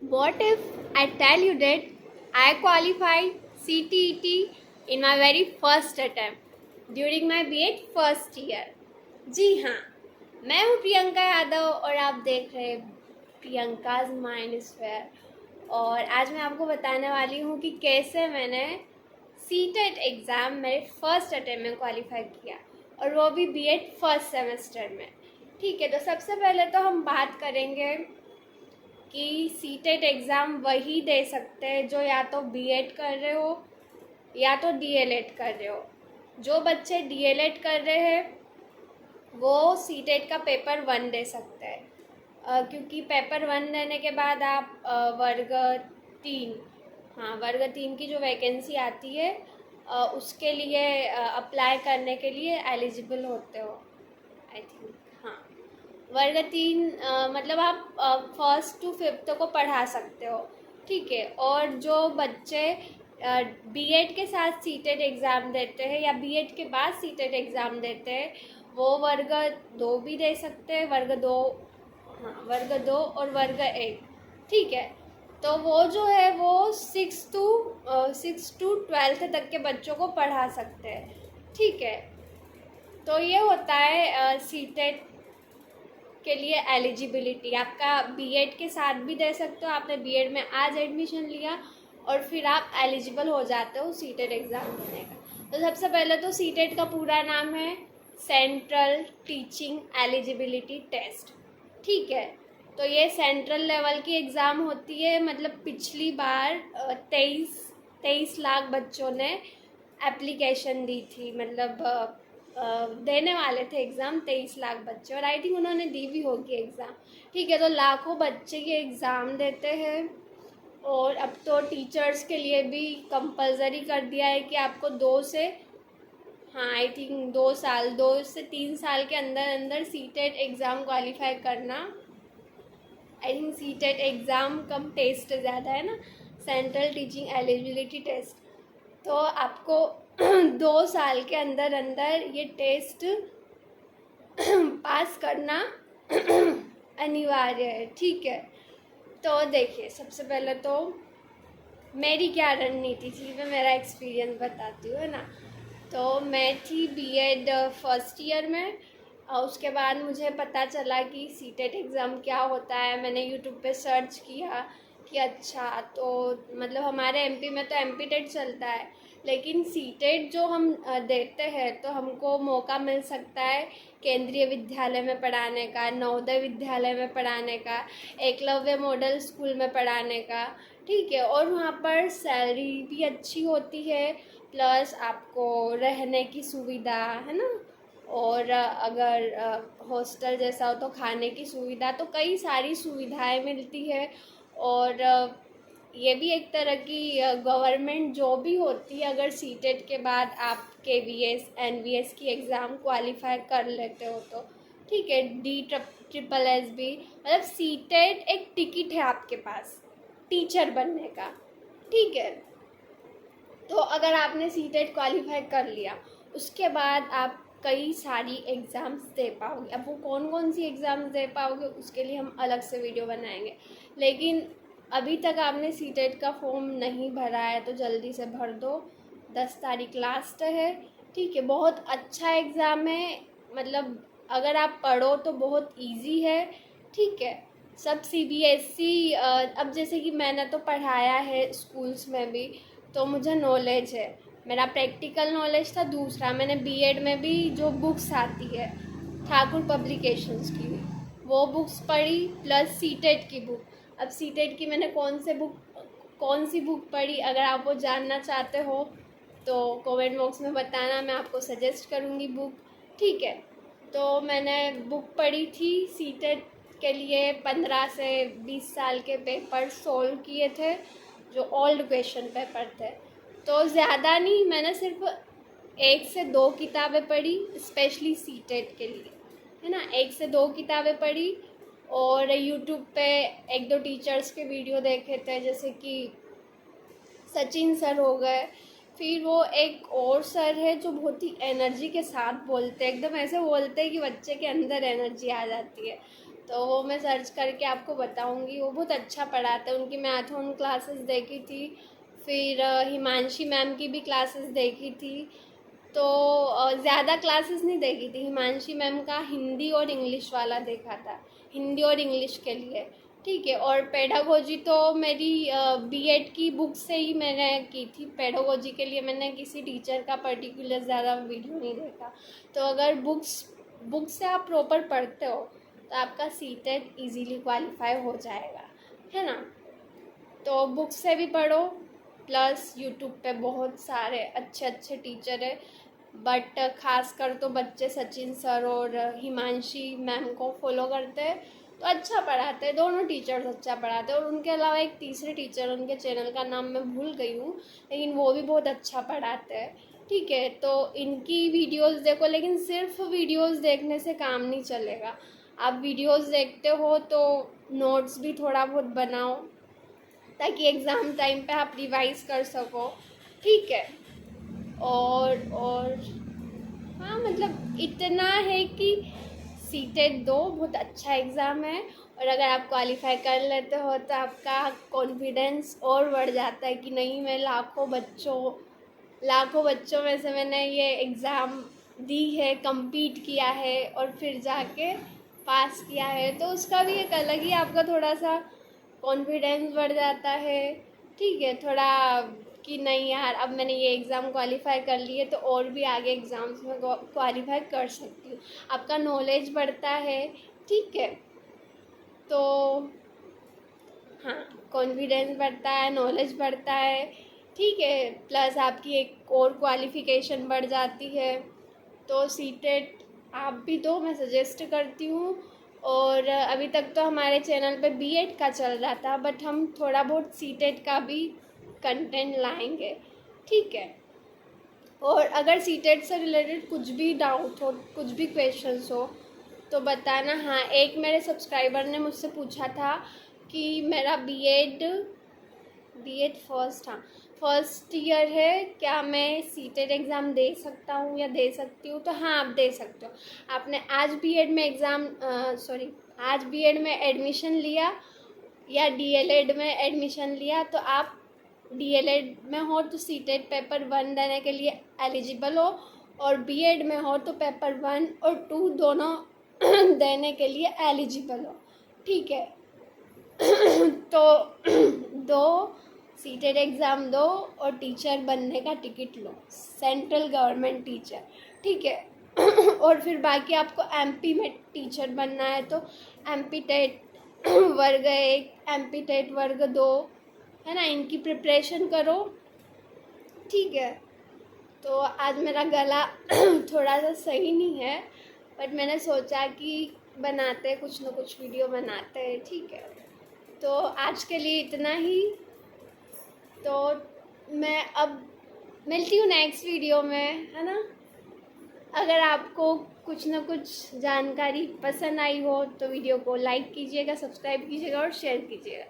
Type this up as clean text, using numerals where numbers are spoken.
What if I tell you that I qualified CTET in my very first attempt during my B.Ed first year? जी हाँ, मैं हूँ प्रियंका यादव और आप देख रहे प्रियंकाज माइंड स्फीयर। और आज मैं आपको बताने वाली हूँ कि कैसे मैंने सीटेट एग्ज़ाम मेरे फर्स्ट अटेम्प्ट में क्वालिफाई किया, और वो भी B.Ed फर्स्ट सेमेस्टर में। ठीक है, तो सबसे पहले तो हम बात करेंगे कि सीटेट एग्ज़ाम वही दे सकते हैं जो या तो B.Ed कर रहे हो या तो DLED कर रहे हो। जो बच्चे DLED कर रहे हैं वो सीटेट का पेपर 1 दे सकते हैं, क्योंकि पेपर 1 देने के बाद आप वर्ग 3 वर्ग 3 की जो वैकेंसी आती है उसके लिए अप्लाई करने के लिए एलिजिबल होते हो, आई थिंक। हाँ, वर्ग 3 मतलब आप फर्स्ट टू फिफ्थ को पढ़ा सकते हो। ठीक है, और जो बच्चे B.Ed के साथ सीटेट एग्ज़ाम देते हैं या B.Ed के बाद सीटेट एग्ज़ाम देते हैं वो वर्ग 2 भी दे सकते हैं, वर्ग 2 और वर्ग 1। ठीक है, तो वो जो है वो 6 टू 12th तक के बच्चों को पढ़ा सकते हैं। ठीक है, तो ये होता है सीटेट के लिए एलिजिबिलिटी। आपका B.Ed के साथ भी दे सकते हो, आपने B.Ed में आज एडमिशन लिया और फिर आप एलिजिबल हो जाते हो सीटेट एग्ज़ाम देने का। तो सबसे पहले तो सीटेट का पूरा नाम है सेंट्रल टीचिंग एलिजिबिलिटी टेस्ट। ठीक है, तो ये सेंट्रल लेवल की एग्ज़ाम होती है। मतलब पिछली बार 23 लाख बच्चों ने एप्लीकेशन दी थी, मतलब देने वाले थे एग्ज़ाम 23 लाख बच्चे, और आई थिंक उन्होंने दी भी होगी एग्ज़ाम। ठीक है, तो लाखों बच्चे ये एग्ज़ाम देते हैं। और अब तो टीचर्स के लिए भी कंपलसरी कर दिया है कि आपको आई थिंक 2 से 3 साल के अंदर अंदर सीटेट एग्ज़ाम क्वालिफाई करना। आई थिंक सीटेट एग्ज़ाम कम टेस्ट ज़्यादा है ना, सेंट्रल टीचिंग एलिजिबिलिटी टेस्ट। तो आपको 2 साल के अंदर अंदर ये टेस्ट पास करना अनिवार्य है। ठीक है, तो देखिए सबसे पहले तो मेरी क्या रणनीति थी, मैं मेरा एक्सपीरियंस बताती हूँ, है ना। तो मैं थी B.Ed फर्स्ट ईयर में, उसके बाद मुझे पता चला कि सीटेट एग्ज़ाम क्या होता है। मैंने यूट्यूब पे सर्च किया कि अच्छा, तो मतलब हमारे MP में तो MP-TET चलता है, लेकिन सीटेट जो हम देते हैं तो हमको मौका मिल सकता है केंद्रीय विद्यालय में पढ़ाने का, नवोदय विद्यालय में पढ़ाने का, एकलव्य मॉडल स्कूल में पढ़ाने का। ठीक है, और वहाँ पर सैलरी भी अच्छी होती है, प्लस आपको रहने की सुविधा, है ना, और अगर हॉस्टल जैसा हो तो खाने की सुविधा, तो कई सारी सुविधाएं मिलती है। और ये भी एक तरह की गवर्नमेंट जॉब भी होती है अगर सीटेट के बाद आप KVS NVS की एग्ज़ाम क्वालिफाई कर लेते हो तो। ठीक है, DSSS भी, मतलब सीटेट एक टिकट है आपके पास टीचर बनने का। ठीक है, तो अगर आपने सीटेट क्वालिफाई कर लिया उसके बाद आप कई सारी एग्ज़ाम्स दे पाओगे। अब वो कौन कौन सी एग्ज़ाम्स दे पाओगे उसके लिए हम अलग से वीडियो बनाएंगे, लेकिन अभी तक आपने सीटेट का फॉर्म नहीं भरा है तो जल्दी से भर दो। 10 तारीख लास्ट है। ठीक है, बहुत अच्छा एग्ज़ाम है, मतलब अगर आप पढ़ो तो बहुत इजी है। ठीक है, सब CBSE, अब जैसे कि मैंने तो पढ़ाया है स्कूल्स में भी तो मुझे नॉलेज है, मेरा प्रैक्टिकल नॉलेज था। दूसरा, मैंने B.Ed में भी जो बुक्स आती है ठाकुर पब्लिकेशंस की वो बुक्स पढ़ी, प्लस सीटेट की बुक। अब सीटेट की मैंने कौन सी बुक पढ़ी, अगर आप वो जानना चाहते हो तो कमेंट बॉक्स में बताना, मैं आपको सजेस्ट करूँगी बुक। ठीक है, तो मैंने बुक पढ़ी थी सीटेट के लिए, 15 से 20 साल के पेपर सोल्व किए थे जो ओल्ड क्वेश्चन पेपर थे। तो ज़्यादा नहीं, मैंने सिर्फ 1 से 2 किताबें पढ़ी स्पेशली सीटेट के लिए, है ना। 1 से 2 किताबें पढ़ी और यूट्यूब पे 1-2 टीचर्स के वीडियो देखे थे, जैसे कि सचिन सर हो गए। फिर वो एक और सर है जो बहुत ही एनर्जी के साथ बोलते हैं, एकदम ऐसे बोलते हैं कि बच्चे के अंदर एनर्जी आ जाती है। तो वो मैं सर्च करके आपको बताऊंगी। वो बहुत अच्छा पढ़ाते हैं, उनकी मैथोन क्लासेस देखी थी, फिर हिमांशी मैम की भी क्लासेस देखी थी। तो ज़्यादा क्लासेस नहीं देखी थी, हिमांशी मैम का हिंदी और इंग्लिश वाला देखा था, हिंदी और इंग्लिश के लिए, ठीक है। और पेडागोजी तो मेरी बीएड की बुक से ही मैंने की थी। पेडागोजी के लिए मैंने किसी टीचर का पर्टिकुलर ज़्यादा वीडियो नहीं देखा। तो अगर बुक से आप प्रॉपर पढ़ते हो तो आपका सीटेट इजीली क्वालिफाई हो जाएगा, है ना। तो बुक से भी पढ़ो, प्लस यूट्यूब पे बहुत सारे अच्छे अच्छे टीचर है, बट खासकर तो बच्चे सचिन सर और हिमांशी मैम को फॉलो करते हैं, तो अच्छा पढ़ाते हैं। दोनों टीचर्स अच्छा पढ़ाते हैं। और उनके अलावा एक तीसरे टीचर, उनके चैनल का नाम मैं भूल गई हूँ, लेकिन वो भी बहुत अच्छा पढ़ाते हैं, ठीक है। तो इनकी वीडियोस देखो, लेकिन सिर्फ वीडियोस देखने से काम नहीं चलेगा। आप वीडियोस देखते हो तो नोट्स भी थोड़ा बहुत बनाओ, ताकि एग्ज़ाम टाइम पे आप रिवाइज कर सको, ठीक है। और हाँ, मतलब इतना है कि सीटेट दो बहुत अच्छा एग्ज़ाम है, और अगर आप क्वालिफाई कर लेते हो तो आपका कॉन्फिडेंस और बढ़ जाता है कि नहीं, मैं लाखों बच्चों में से मैंने ये एग्ज़ाम दी है, compete किया है और फिर जाके पास किया है। तो उसका भी एक अलग ही आपका थोड़ा सा कॉन्फिडेंस बढ़ जाता है, ठीक है। थोड़ा कि नहीं यार, अब मैंने ये एग्ज़ाम क्वालिफाई कर लिए तो और भी आगे एग्ज़ाम्स में क्वालिफाई कर सकती हूँ। आपका नॉलेज बढ़ता है, ठीक है। तो हाँ, कॉन्फिडेंस बढ़ता है, नॉलेज बढ़ता है, ठीक है। प्लस आपकी एक और क्वालिफ़िकेशन बढ़ जाती है। तो सीटेट आप भी दो, मैं सजेस्ट करती हूँ। और अभी तक तो हमारे चैनल पे बीएड का चल रहा था, बट हम थोड़ा बहुत सीटेट का भी कंटेंट लाएंगे, ठीक है। और अगर सीटेट से रिलेटेड कुछ भी डाउट हो, कुछ भी क्वेश्चंस हो तो बताना। हाँ, एक मेरे सब्सक्राइबर ने मुझसे पूछा था कि मेरा बीएड फर्स्ट ईयर है, क्या मैं सीटेट एग्ज़ाम दे सकता हूँ या दे सकती हूँ। तो हाँ, आप दे सकते हो। आपने आज बीएड में एडमिशन लिया या डीएलएड में एडमिशन लिया, तो आप डीएलएड में हो तो सीटेट पेपर 1 देने के लिए एलिजिबल हो, और बीएड में हो तो पेपर 1 और 2 दोनों देने के लिए एलिजिबल हो, ठीक है। तो दो सीटेट एग्ज़ाम दो और टीचर बनने का टिकट लो, सेंट्रल गवर्नमेंट टीचर, ठीक है। और फिर बाकी आपको एमपी में टीचर बनना है तो एमपी टेट वर्ग 1, एमपी टेट वर्ग 2, है ना, इनकी प्रिपरेशन करो, ठीक है। तो आज मेरा गला थोड़ा सा सही नहीं है, बट मैंने सोचा कि बनाते कुछ ना कुछ वीडियो बनाते हैं, ठीक है। तो आज के लिए इतना ही। तो मैं अब मिलती हूँ नेक्स्ट वीडियो में, है ना। अगर आपको कुछ ना कुछ जानकारी पसंद आई हो तो वीडियो को लाइक कीजिएगा, सब्सक्राइब कीजिएगा और शेयर कीजिएगा।